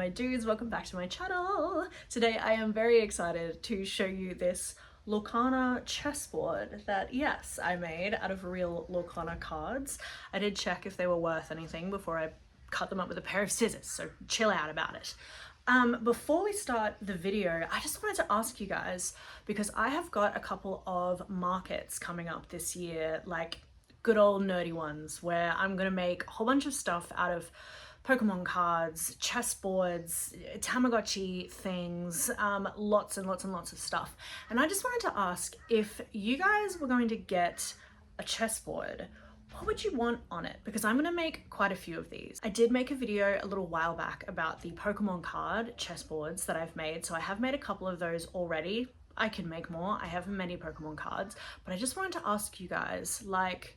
my dudes, welcome back to my channel. Today I am very excited to show you this Lorcana chessboard that, yes, I made out of real Lorcana cards. I did check if they were worth anything before I cut them up with a pair of scissors, so chill out about it. Before we start the video, I just wanted to ask you guys, because I have got a couple of markets coming up this year, like good old nerdy ones, where I'm gonna make a whole bunch of stuff out of Pokemon cards, chessboards, Tamagotchi things, lots and lots and lots of stuff. And I just wanted to ask, if you guys were going to get a chessboard, what would you want on it? Because I'm gonna make quite a few of these. I did make a video a little while back about the Pokemon card chessboards that I've made, so I have made a couple of those already. I can make more. I have many Pokemon cards, but I just wanted to ask you guys, like,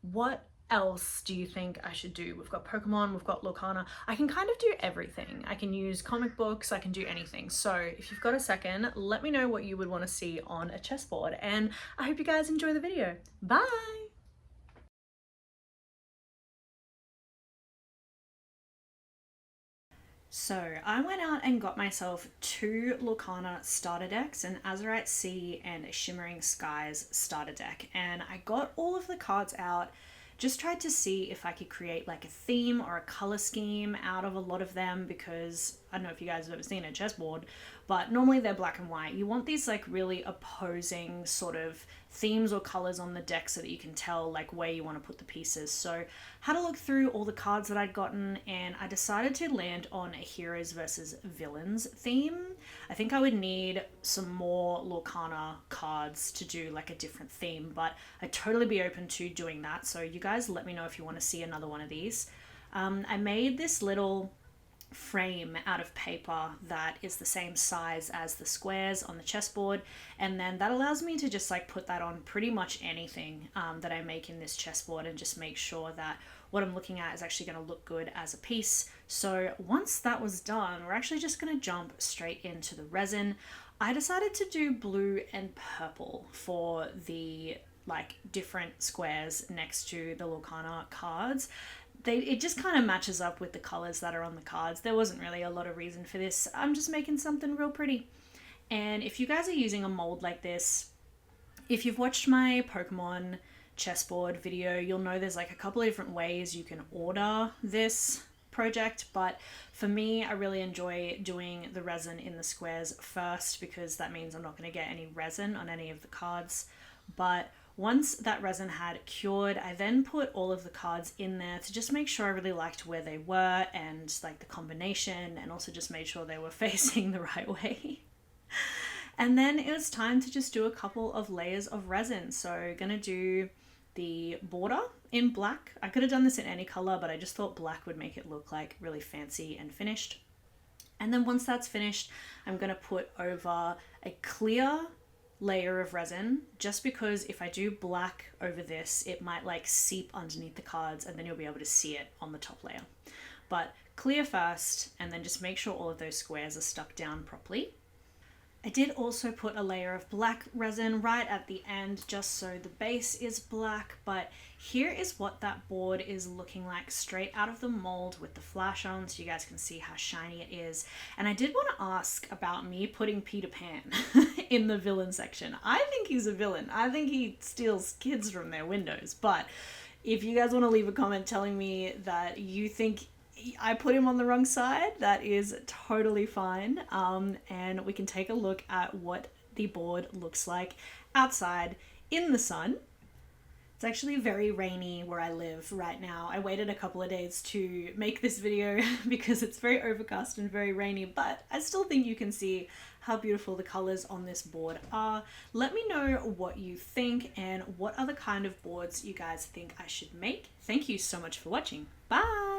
what else do you think I should do? We've got Pokemon, we've got Lorcana. I can kind of do everything. I can use comic books, I can do anything. So if you've got a second, let me know what you would want to see on a chessboard, and I hope you guys enjoy the video. Bye! So I went out and got myself two Lorcana starter decks, an Azurite Sea and a Shimmering Skies starter deck, and I got all of the cards out. Just tried to see if I could create like a theme or a color scheme out of a lot of them, because I don't know if you guys have ever seen a chessboard, but normally they're black and white. You want these like really opposing sort of themes or colors on the deck so that you can tell like where you want to put the pieces. So had a look through all the cards that I'd gotten, and I decided to land on a heroes versus villains theme. I think I would need some more Lorcana cards to do like a different theme, but I'd totally be open to doing that. So you guys let me know if you want to see another one of these. I made this little frame out of paper that is the same size as the squares on the chessboard, and then that allows me to just like put that on pretty much anything that I make in this chessboard, and just make sure that what I'm looking at is actually going to look good as a piece. So once that was done, we're actually just going to jump straight into the resin. I decided to do blue and purple for the like different squares next to the Lorcana cards. It just kind of matches up with the colors that are on the cards. There wasn't really a lot of reason for this. I'm just making something real pretty. And if you guys are using a mold like this, if you've watched my Pokemon chessboard video, you'll know there's like a couple of different ways you can order this project, but for me, I really enjoy doing the resin in the squares first, because that means I'm not going to get any resin on any of the cards. But once that resin had cured, I then put all of the cards in there to just make sure I really liked where they were and like the combination, and also just made sure they were facing the right way. And then it was time to just do a couple of layers of resin. So gonna do the border in black. I could have done this in any color, but I just thought black would make it look like really fancy and finished. And then once that's finished, I'm gonna put over a clear layer of resin, just because if I do black over this, it might like seep underneath the cards, and then you'll be able to see it on the top layer. But clear first, and then just make sure all of those squares are stuck down properly. I did also put a layer of black resin right at the end, just so the base is black, but here is what that board is looking like straight out of the mold with the flash on, so you guys can see how shiny it is. And I did want to ask about me putting Peter Pan in the villain section. I think he's a villain. I think he steals kids from their windows, but if you guys want to leave a comment telling me that you think I put him on the wrong side, that is totally fine. And we can take a look at what the board looks like outside in the sun. It's actually very rainy where I live right now. I waited a couple of days to make this video because it's very overcast and very rainy, but I still think you can see how beautiful the colors on this board are. Let me know what you think and what other kind of boards you guys think I should make. Thank you so much for watching. Bye!